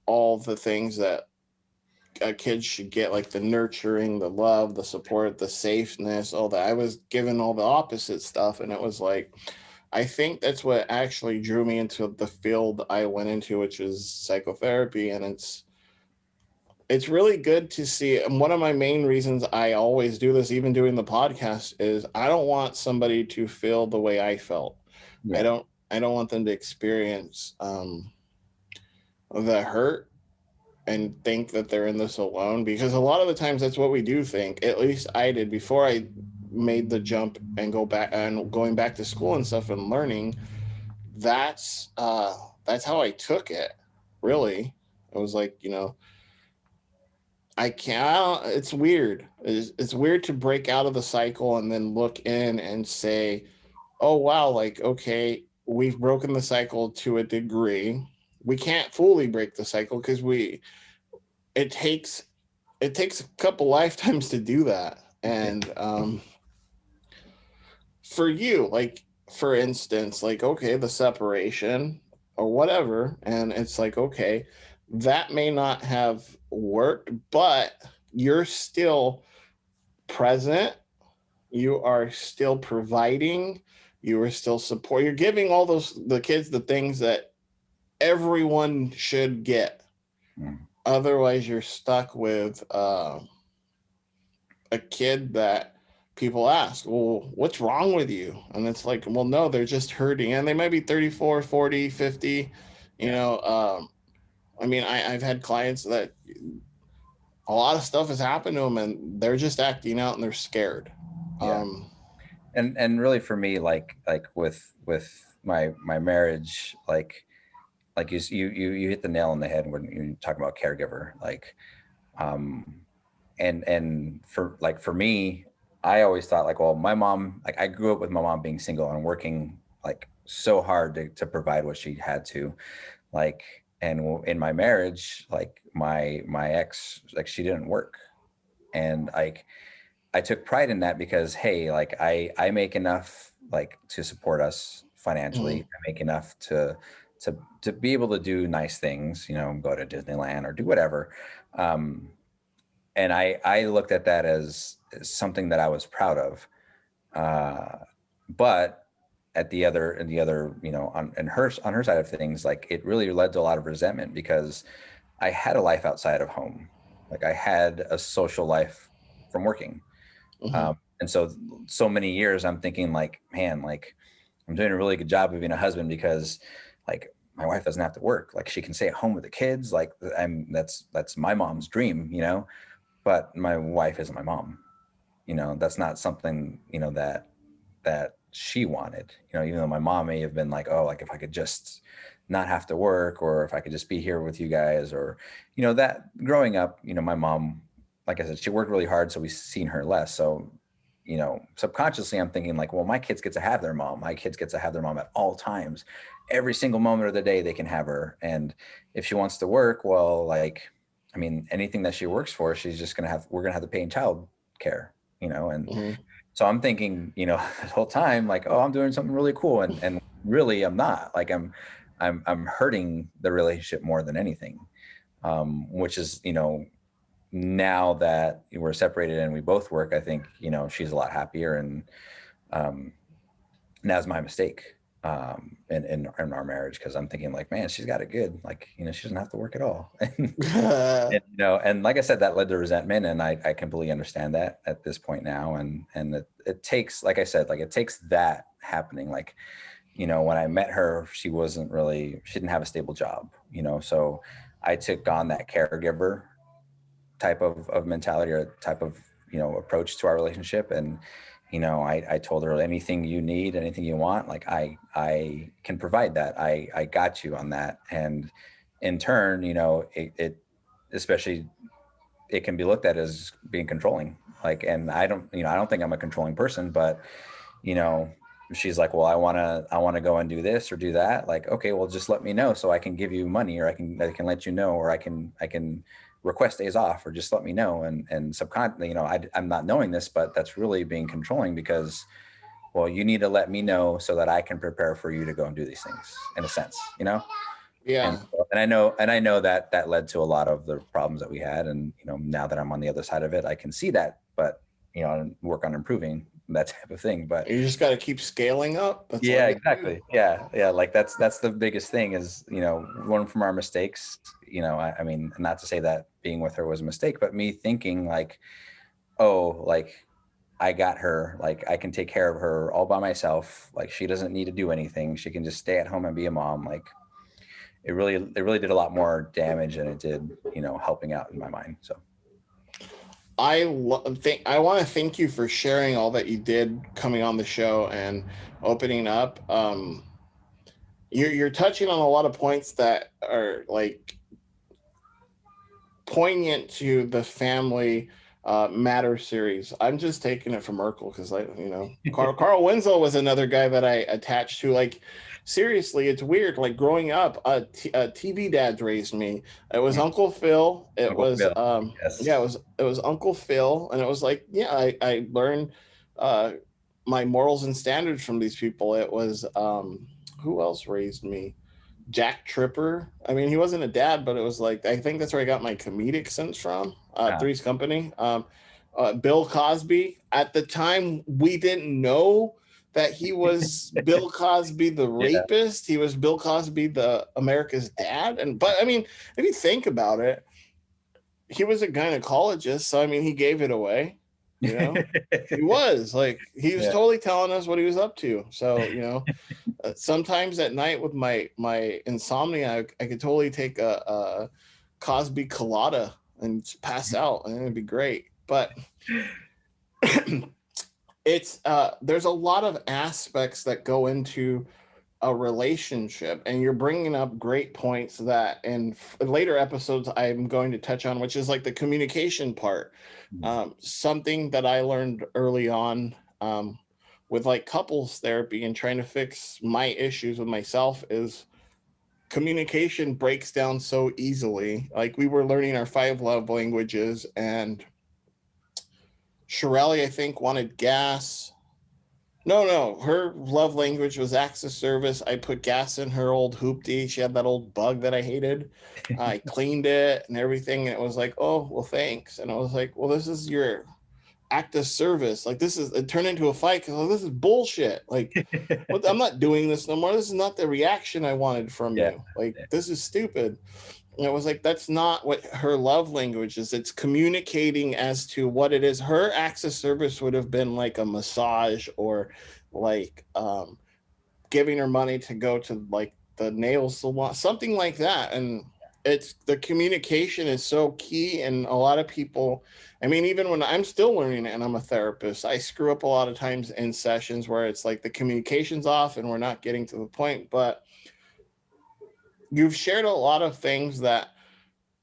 all the things that a kid should get, like the nurturing, the love, the support, the safeness, all that. I was given all the opposite stuff, and it was like, I think that's what actually drew me into the field I went into, which is psychotherapy. And it's really good to see. And one of my main reasons I always do this, even doing the podcast, is I don't want somebody to feel the way I felt. Yeah. I don't want them to experience the hurt and think that they're in this alone, because a lot of the times that's what we do think. At least I did before I made the jump and going back to school and stuff and learning. That's how I took it. Really, it was like, I can't. It's weird. It's weird to break out of the cycle and then look in and say, "Oh wow, like okay, we've broken the cycle to a degree. We can't fully break the cycle because it takes a couple lifetimes to do that." And for you, like for instance, like okay, the separation or whatever, and it's like okay, that may not have worked, but you're still present, you are still providing, you are still support, you're giving all the kids the things that everyone should get. Otherwise you're stuck with a kid that people ask, well, what's wrong with you? And it's like, well, no, they're just hurting, and they might be 34, 40, 50, I mean, I've had clients that a lot of stuff has happened to them and they're just acting out and they're scared. Yeah. And really for me, like with my marriage, like you hit the nail on the head when you talk about caregiver, like, and for me, I always thought like, well, my mom, like I grew up with my mom being single and working like so hard to provide what she had to, like, and in my marriage, like my ex, like she didn't work. And like, I took pride in that because, hey, like I make enough like to support us financially. I make enough to be able to do nice things, go to Disneyland or do whatever. And I looked at that as something that I was proud of. But on her side of things, like it really led to a lot of resentment because I had a life outside of home. Like I had a social life from working. And so many years I'm thinking like, man, like I'm doing a really good job of being a husband because like my wife doesn't have to work. Like she can stay at home with the kids. Like that's my mom's dream, but my wife isn't my mom. That's not something, that she wanted, even though my mom may have been like, oh, like if I could just not have to work, or if I could just be here with you guys, or, that growing up, my mom, like I said, she worked really hard. So we've seen her less. So, subconsciously I'm thinking like, well, my kids get to have their mom. My kids get to have their mom at all times. Every single moment of the day they can have her. And if she wants to work, well, like, I mean, anything that she works for, we're going to have to pay in child care, and so I'm thinking, the whole time, like, oh, I'm doing something really cool. And really I'm not. Like I'm hurting the relationship more than anything. Which is, now that we're separated and we both work, I think, she's a lot happier, and that's my mistake in our marriage, because I'm thinking like, man, she's got it good. Like, she doesn't have to work at all. and like I said, that led to resentment, and I completely understand that at this point now. And it takes, like I said, like it takes that happening. Like, when I met her, she didn't have a stable job, so I took on that caregiver type of mentality, or type of, approach to our relationship. And, I told her, anything you need, anything you want, like I can provide that. I got you on that. And in turn, it especially, it can be looked at as being controlling. Like, and I don't think I'm a controlling person, but, she's like, well, I want to go and do this or do that. Like, okay, well, just let me know so I can give you money, or I can let you know, or I can request days off, or just let me know. And subconsciously, I'm not knowing this, but that's really being controlling, because, well, you need to let me know so that I can prepare for you to go and do these things, in a sense, Yeah. And I know that led to a lot of the problems that we had. And, now that I'm on the other side of it, I can see that, but, and work on improving that type of thing. But You just got to keep scaling up. That's all yeah, you gotta do. exactly. Yeah. Like that's the biggest thing is, learn from our mistakes. I mean, not to say that being with her was a mistake, but me thinking like, oh, like I got her, like I can take care of her all by myself. Like she doesn't need to do anything. She can just stay at home and be a mom. Like it really did a lot more damage than it did, helping out in my mind. So I want to thank you for sharing all that you did coming on the show and opening up. You're touching on a lot of points that are like poignant to the Family Matters series. I'm just taking it from Urkel because Carl Winslow was another guy that I attached to. Like seriously, it's weird. Like growing up, TV dads raised me. It was Uncle Phil. Uncle Phil. Yes. Yeah, it was Uncle Phil, and it was like I learned my morals and standards from these people. It was who else raised me? Jack Tripper. I mean, he wasn't a dad, but it was like I think that's where I got my comedic sense from. Three's Company. Bill Cosby. At the time, we didn't know that he was Bill Cosby the rapist. He was Bill Cosby the America's dad. But I mean, if you think about it, he was a gynecologist, so I mean, he gave it away. He was totally telling us what he was up to. So sometimes at night with my insomnia, I could totally take a Cosby colada and just pass out, and it'd be great. But it's there's a lot of aspects that go into a relationship, and you're bringing up great points that in later episodes I'm going to touch on, which is like the communication part. Something that I learned early on with like couples therapy and trying to fix my issues with myself is communication breaks down so easily. Like we were learning our 5 love languages, and Shirley, I think, wanted gas. No, her love language was acts of service. I put gas in her old hoopty. She had that old bug that I hated. I cleaned it and everything, and it was like, oh, well, thanks. And I was like, well, this is your act of service. Like it turned into a fight because this is bullshit. Like I'm not doing this no more. This is not the reaction I wanted from you. Like this is stupid. And it was like, that's not what her love language is. It's communicating as to what it is. Her acts of service would have been like a massage or like giving her money to go to like the nail salon, something like that. And it's the communication is so key. And a lot of people, I mean, even when I'm still learning it and I'm a therapist, I screw up a lot of times in sessions where it's like the communication's off and we're not getting to the point. But you've shared a lot of things that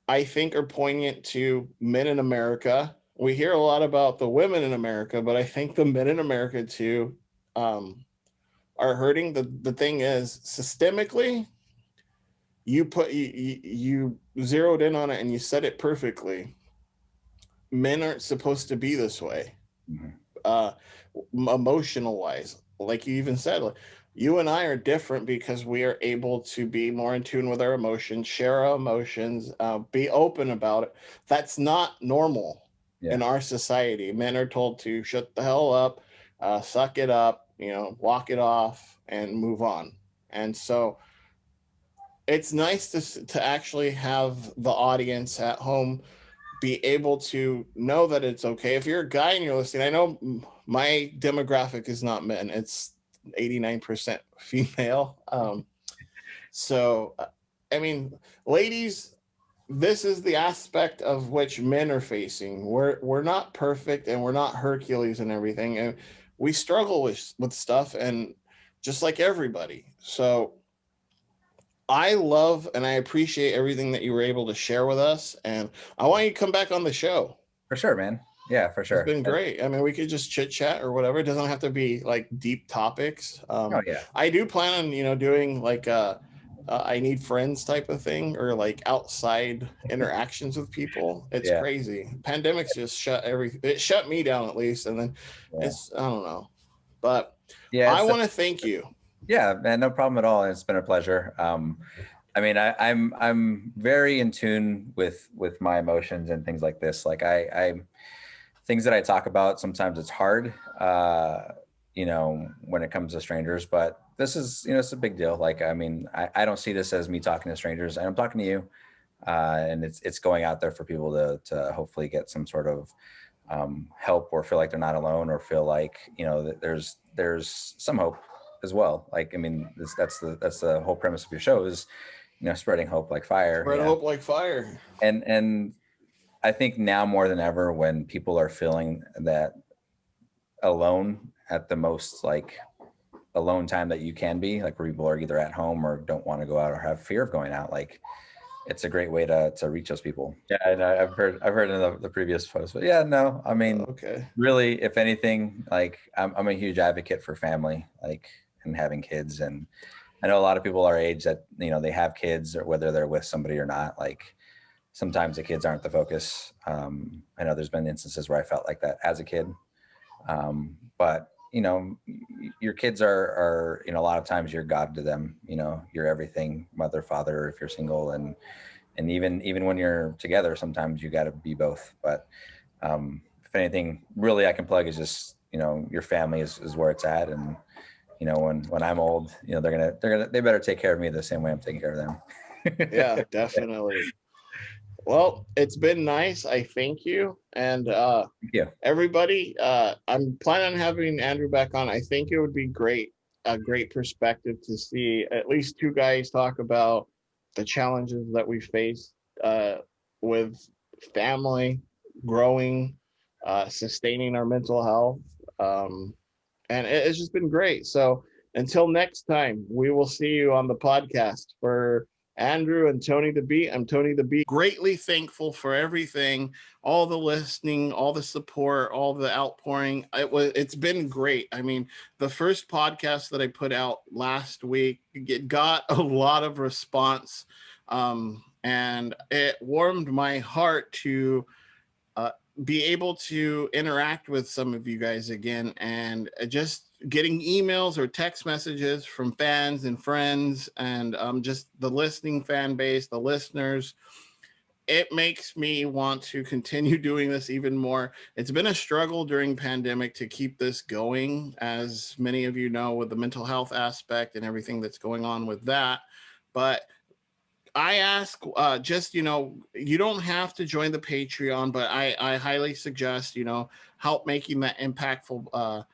I think are poignant to men in America. We hear a lot about the women in America, but I think the men in America too are hurting. The thing is, systemically, you zeroed in on it and you said it perfectly. Men aren't supposed to be this way, emotional wise. Like you even said, like, you and I are different because we are able to be more in tune with our emotions, share our emotions, be open about it. That's not normal in our society. Men are told to shut the hell up, suck it up, walk it off and move on. And so it's nice to actually have the audience at home be able to know that it's okay. If you're a guy and you're listening, I know my demographic is not men. It's 89% female. So, I mean, ladies, this is the aspect of which men are facing. We're not perfect and we're not Hercules and everything. And we struggle with stuff, and just like everybody. So I love and I appreciate everything that you were able to share with us. And I want you to come back on the show. For sure, man. Yeah, for sure. It's been great. I mean, we could just chit chat or whatever. It doesn't have to be like deep topics. I do plan on, doing like I need friends type of thing, or like outside interactions with people. It's crazy. Pandemics just it shut me down at least. And then I don't know, but I want to thank you. Yeah, man, no problem at all. It's been a pleasure. I mean, I'm very in tune with my emotions and things like this. Like I things that I talk about, sometimes it's hard, you know, when it comes to strangers, but this is, you know, it's a big deal. Like, I mean, I don't see this as me talking to strangers, and I'm talking to you, and it's going out there for people to hopefully get some sort of help, or feel like they're not alone, or feel like, you know, that there's some hope as well. Like, I mean, that's the whole premise of your show is, you know, spreading hope like fire. Spread hope like fire. And I think now more than ever, when people are feeling that alone at the most like alone time that you can be, like where people are either at home or don't want to go out or have fear of going out, like it's a great way to reach those people. Yeah, and I've heard in the previous post, but yeah, no, I mean, okay. Really, if anything, like I'm a huge advocate for family, like, and having kids. And I know a lot of people our age that, you know, they have kids, or whether they're with somebody or not, like sometimes the kids aren't the focus. I know there's been instances where I felt like that as a kid. But you know, your kids are, you know, a lot of times you're God to them, you know, you're everything, mother, father, if you're single, and even when you're together, sometimes you got to be both. But if anything really I can plug is just, you know, your family is where it's at. And, you know, when I'm old, you know, they better take care of me the same way I'm taking care of them. Yeah, definitely. Well, it's been nice. I thank you. And Thank you. everybody, I'm planning on having Andrew back on. I think it would be a great perspective to see at least two guys talk about the challenges that we face with family, growing, sustaining our mental health. And it's just been great. So until next time, we will see you on the podcast. For Andrew and Tony the Beat, I'm Tony the Beat. Greatly thankful for everything, all the listening, all the support, all the outpouring. It's been great. I mean, the first podcast that I put out last week, it got a lot of response, and it warmed my heart to be able to interact with some of you guys again, and just getting emails or text messages from fans and friends, and just the listening fan base, the listeners. It makes me want to continue doing this even more. It's been a struggle during pandemic to keep this going, as many of you know, with the mental health aspect and everything that's going on with that. But I ask, just, you know, you don't have to join the Patreon, but I highly suggest, you know, help making that impactful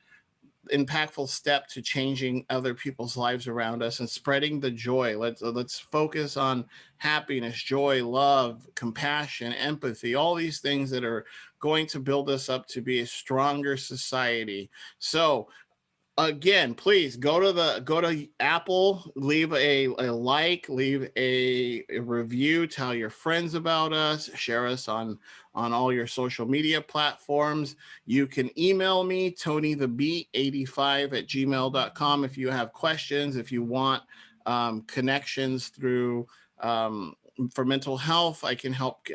step to changing other people's lives around us and spreading the joy. Let's focus on happiness, joy, love, compassion, empathy, all these things that are going to build us up to be a stronger society. So again, please go to Apple, leave a like, leave a review, tell your friends about us, share us on all your social media platforms. You can email me, tonythebeat85@gmail.com, if you have questions, if you want connections through for mental health. I can help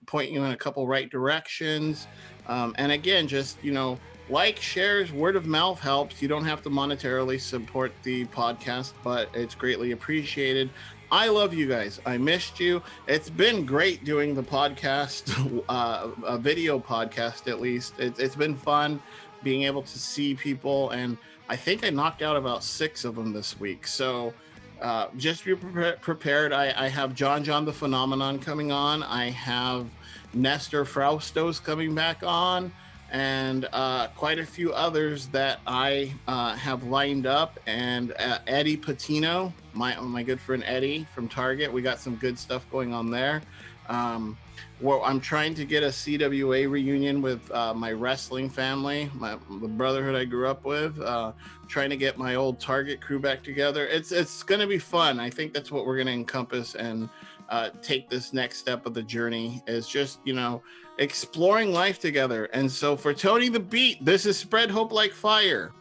point you in a couple right directions. And again, just, you know, like, shares, word of mouth helps. You don't have to monetarily support the podcast, but it's greatly appreciated. I love you guys. I missed you. It's been great doing the podcast, a video podcast at least. It's been fun being able to see people, and I think I knocked out about 6 of them this week. So just be prepared. I have John the Phenomenon coming on. I have Nestor Fraustos coming back on, and quite a few others that I have lined up. And Eddie Patino, my good friend Eddie from Target. We got some good stuff going on there. Well, I'm trying to get a CWA reunion with my wrestling family, the brotherhood I grew up with. Trying to get my old Target crew back together. It's going to be fun. I think that's what we're going to encompass and take this next step of the journey, is just, you know, exploring life together. And so for Tony the Beat, this is Spread Hope Like Fire.